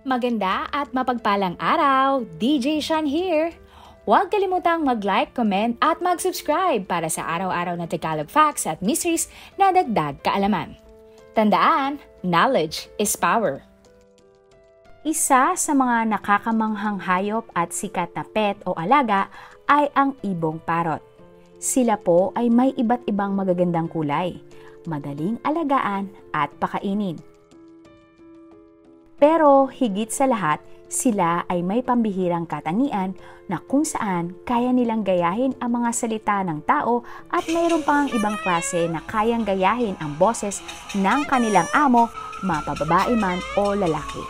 Maganda at mapagpalang araw! DJ Sean here! Huwag kalimutang mag-like, comment at mag-subscribe para sa araw-araw na Tagalog facts at mysteries na dagdag kaalaman. Tandaan, knowledge is power. Isa sa mga nakakamanghang hayop at sikat na pet o alaga ay ang ibong parot. Sila po ay may iba't ibang magagandang kulay, madaling alagaan at pakainin. Pero higit sa lahat, sila ay may pambihirang katangian na kung saan kaya nilang gayahin ang mga salita ng tao at mayroon pang ibang klase na kayang gayahin ang boses ng kanilang amo, mapababae man o lalaki.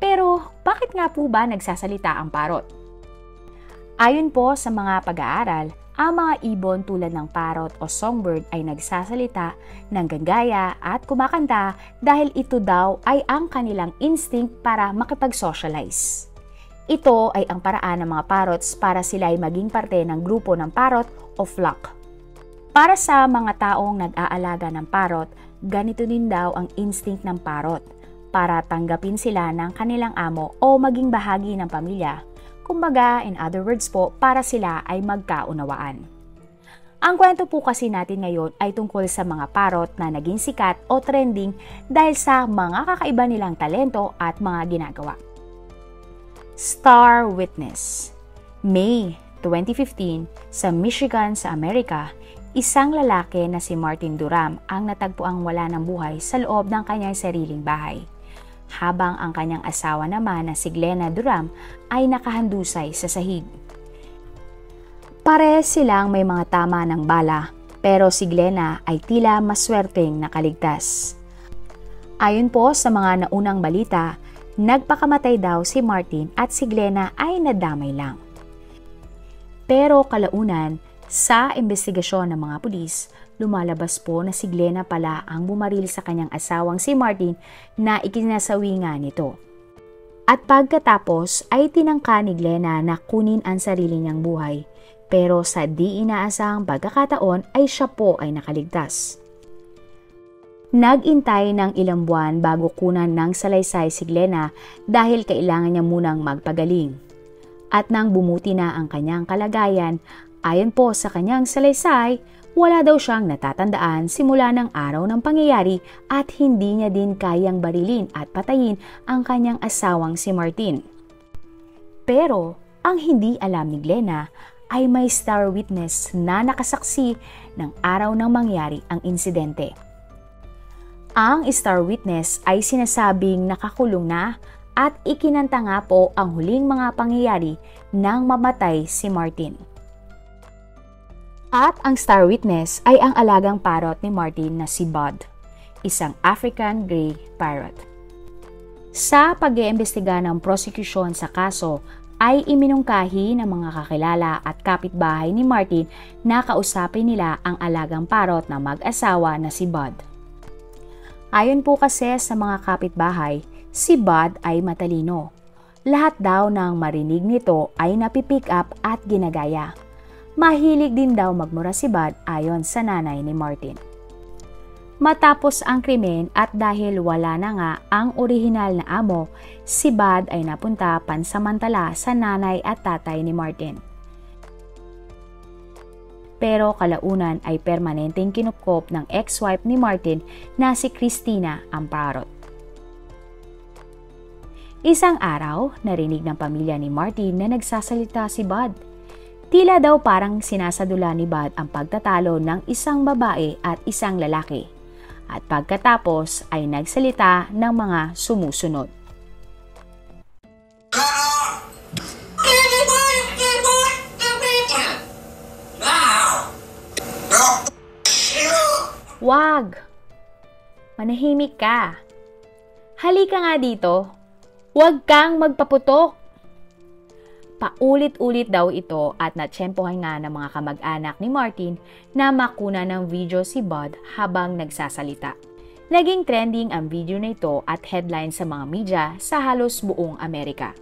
Pero bakit nga po ba nagsasalita ang parot? Ayon po sa mga pag-aaral, ang mga ibon tulad ng parrot o songbird ay nagsasalita ng gagaya at kumakanta dahil ito daw ay ang kanilang instinct para makipag-socialize. Ito ay ang paraan ng mga parrots para sila ay maging parte ng grupo ng parrot o flock. Para sa mga taong nag-aalaga ng parrot, ganito din daw ang instinct ng parrot para tanggapin sila ng kanilang amo o maging bahagi ng pamilya. Kumbaga, in other words po, para sila ay magkaunawaan. Ang kwento po kasi natin ngayon ay tungkol sa mga parrot na naging sikat o trending dahil sa mga kakaiba nilang talento at mga ginagawa. Star Witness. May 2015, sa Michigan sa Amerika, isang lalaki na si Martin Duram ang natagpuang wala ng buhay sa loob ng kanyang sariling bahay. Habang ang kanyang asawa naman na si Glenna Duram ay nakahandusay sa sahig. Pares silang may mga tama ng bala, pero si Glenna ay tila maswerteng nakaligtas. Ayon po sa mga naunang balita, nagpakamatay daw si Martin at si Glenna ay nadamay lang. Pero kalaunan, sa investigasyon ng mga pulis, lumalabas po na si Glenna pala ang bumaril sa kanyang asawang si Martin na ikinasawi nga nito. At pagkatapos ay tinangka ni Glenna na kunin ang sarili niyang buhay, pero sa di inaasahang pagkakataon ay siya po ay nakaligtas. Nag-intay ng ilang buwan bago kunan ng salaysay si Glenna dahil kailangan niya munang magpagaling. At nang bumuti na ang kanyang kalagayan, ayon po sa kanyang salaysay, wala daw siyang natatandaan simula ng araw ng pangyayari at hindi niya din kayang barilin at patayin ang kanyang asawang si Martin. Pero ang hindi alam ni Glenna ay may star witness na nakasaksi ng araw ng mangyari ang insidente. Ang star witness ay sinasabing nakakulong na at ikinanta nga po ang huling mga pangyayari nang mamatay si Martin. At ang star witness ay ang alagang parrot ni Martin na si Bud, isang African Grey Parrot. Sa pag-iimbestiga ng prosecution sa kaso, ay iminungkahi ng mga kakilala at kapitbahay ni Martin na kausapin nila ang alagang parrot na mag-asawa na si Bud. Ayon po kasi sa mga kapitbahay, si Bud ay matalino. Lahat daw ng marinig nito ay napipick up at ginagaya. Mahilig din daw magmura si Bud ayon sa nanay ni Martin. Matapos ang krimen at dahil wala na nga ang orihinal na amo, si Bud ay napunta pansamantala sa nanay at tatay ni Martin. Pero kalaunan ay permanenteng kinukop ng ex-wife ni Martin na si Christina ang parrot. Isang araw, narinig ng pamilya ni Martin na nagsasalita si Bud. Tila daw parang sinasadula ni Bud ang pagtatalo ng isang babae at isang lalaki. At pagkatapos ay nagsalita ng mga sumusunod. Wag! Manahimik ka. Halika nga dito. Huwag kang magpaputok. Paulit-ulit daw ito at natsyempohan nga ng mga kamag-anak ni Martin na makuna ng video si Bud habang nagsasalita. Naging trending ang video na ito at headline sa mga media sa halos buong Amerika.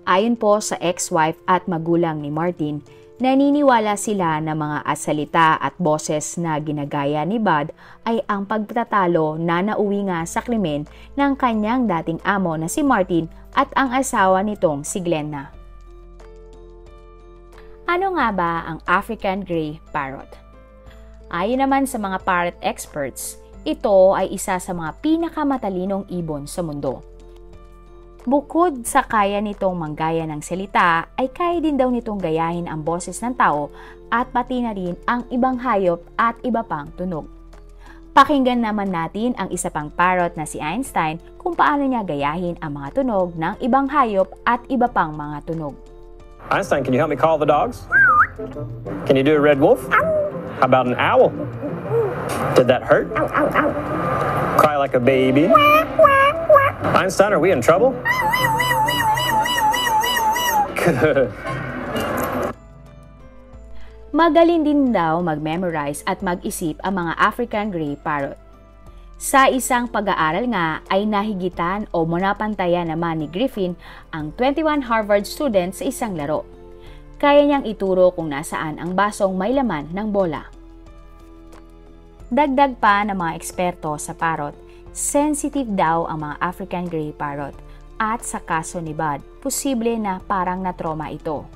Ayon po sa ex-wife at magulang ni Martin, Naniniwala sila na mga salita at boses na ginagaya ni Bud ay ang pagtatalo na nauwi nga sa krimen ng kanyang dating amo na si Martin at ang asawa nitong si Glenna. Ano nga ba ang African Grey Parrot? Ayon naman sa mga parrot experts, ito ay isa sa mga pinakamatalinong ibon sa mundo. Bukod sa kaya nitong manggaya ng salita, ay kaya din daw nitong gayahin ang boses ng tao at pati na rin ang ibang hayop at iba pang tunog. Pakinggan naman natin ang isa pang parrot na si Einstein kung paano niya gayahin ang mga tunog ng ibang hayop at iba pang mga tunog. Einstein, can you help me call the dogs? Can you do a red wolf? How about an owl? Did that hurt? Cry like a baby? Einstein, are we in trouble? Good. Magaling din daw mag-memorize at mag-isip ang mga African Grey Parrot. Sa isang pag-aaral nga ay nahigitan o napantayan naman ni Griffin ang 21 Harvard students sa isang laro. Kaya niyang ituro kung nasaan ang basong may laman ng bola. Dagdag pa ng mga eksperto sa parrot, sensitive daw ang mga African Grey Parrot at sa kaso ni Bud, posible na parang na-trauma ito.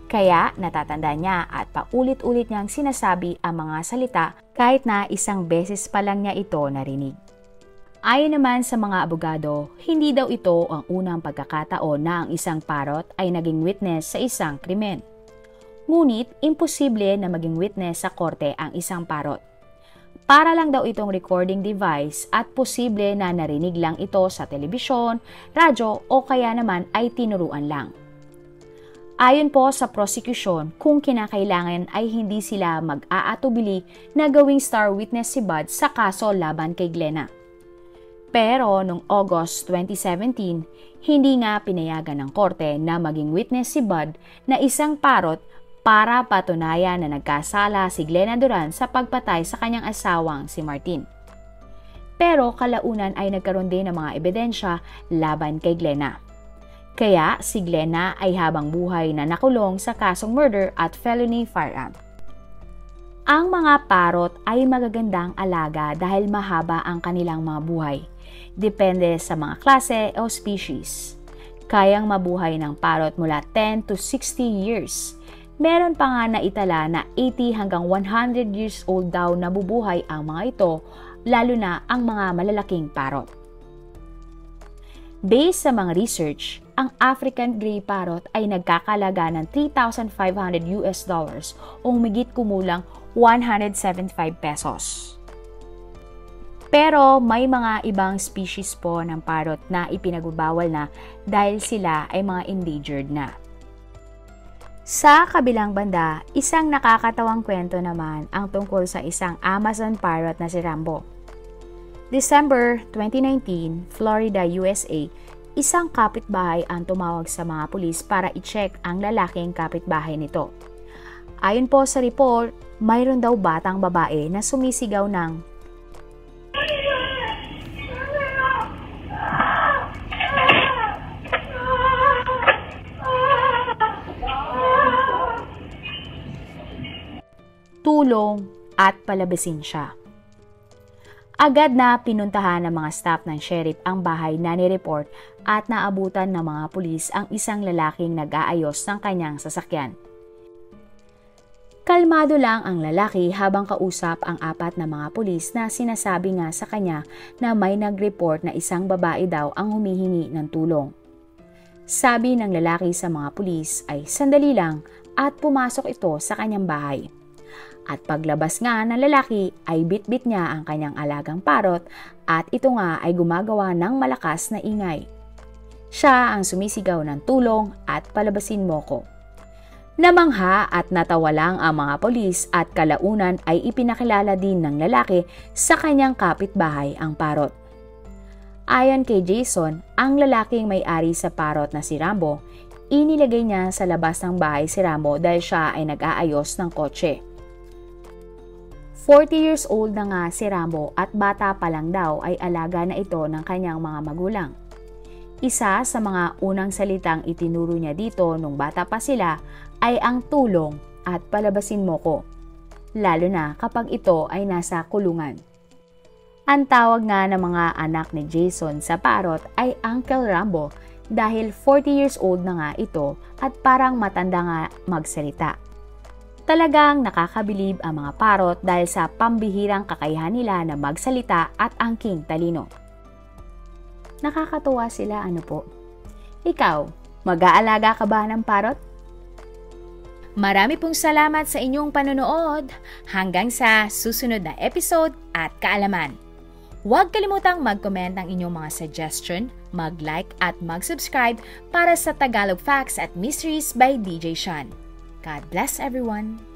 Kaya natatanda niya at paulit-ulit niyang sinasabi ang mga salita kahit na isang beses pa lang niya ito narinig. Ayon naman sa mga abogado, hindi daw ito ang unang pagkakataon na ang isang parrot ay naging witness sa isang krimen. Ngunit, imposible na maging witness sa korte ang isang parrot. Para lang daw itong recording device at posible na narinig lang ito sa telebisyon, radyo o kaya naman ay tinuruan lang. Ayon po sa prosecution, kung kinakailangan ay hindi sila mag-aatubili na gawing star witness si Bud sa kaso laban kay Glenna. Pero noong August 2017, hindi nga pinayagan ng korte na maging witness si Bud na isang parrot para patunayan na nagkasala si Glenna Duran sa pagpatay sa kanyang asawang si Martin. Pero kalaunan ay nagkaroon din ng mga ebidensya laban kay Glenna. Kaya si Glenna ay habang buhay na nakulong sa kasong murder at felony firearm. Ang mga parrot ay magagandang alaga dahil mahaba ang kanilang mga buhay. Depende sa mga klase o species. Kayang mabuhay ng parrot mula 10 to 60 years. Meron pa nga naitala na 80 hanggang 100 years old daw nabubuhay ang mga ito, lalo na ang mga malalaking parrot. Based sa mga research, ang African Grey Parrot ay nagkakalaga ng $3,500 o humigit kumulang 175 pesos. Pero may mga ibang species po ng parrot na ipinagbabawal na dahil sila ay mga endangered na. Sa kabilang banda, isang nakakatawang kwento naman ang tungkol sa isang Amazon parrot na si Rambo. December 2019, Florida, USA, isang kapitbahay ang tumawag sa mga pulis para i-check ang lalaking kapitbahay nito. Ayon po sa report, mayroon daw batang babae na sumisigaw ng tulong at palabasin siya. Agad na pinuntahan ng mga staff ng sheriff ang bahay na nireport at naabutan ng mga pulis ang isang lalaking nag-aayos ng kanyang sasakyan. Kalmado lang ang lalaki habang kausap ang apat na mga pulis na sinasabi nga sa kanya na may nag-report na isang babae daw ang humihingi ng tulong. Sabi ng lalaki sa mga pulis ay sandali lang at pumasok ito sa kanyang bahay. At paglabas nga ng lalaki ay bitbit niya ang kanyang alagang parrot at ito nga ay gumagawa ng malakas na ingay. Siya ang sumisigaw ng tulong at palabasin mo ko. Namangha at natawa lang ang mga polis at kalaunan ay ipinakilala din ng lalaki sa kanyang kapitbahay ang parrot. Ayon kay Jason, ang lalaking may-ari sa parrot na si Rambo, inilagay niya sa labas ng bahay si Rambo dahil siya ay nag-aayos ng kotse. 40 years old na nga si Rambo at bata pa lang daw ay alaga na ito ng kanyang mga magulang. Isa sa mga unang salitang itinuro niya dito nung bata pa sila ay ang tulong at palabasin mo ko, lalo na kapag ito ay nasa kulungan. Ang tawag nga ng mga anak ni Jason sa parot ay Uncle Rambo dahil 40 years old na nga ito at parang matanda nga magsalita. Talagang nakakabilib ang mga parot dahil sa pambihirang kakayahan nila na magsalita at angking talino. Nakakatuwa sila, ano po? Ikaw, mag-aalaga ka ba ng parot? Marami pong salamat sa inyong panonood. Hanggang sa susunod na episode at kaalaman. Huwag kalimutang mag-comment ng inyong mga suggestion, mag-like at mag-subscribe para sa Tagalog Facts at Mysteries by DJ Sean. God bless everyone!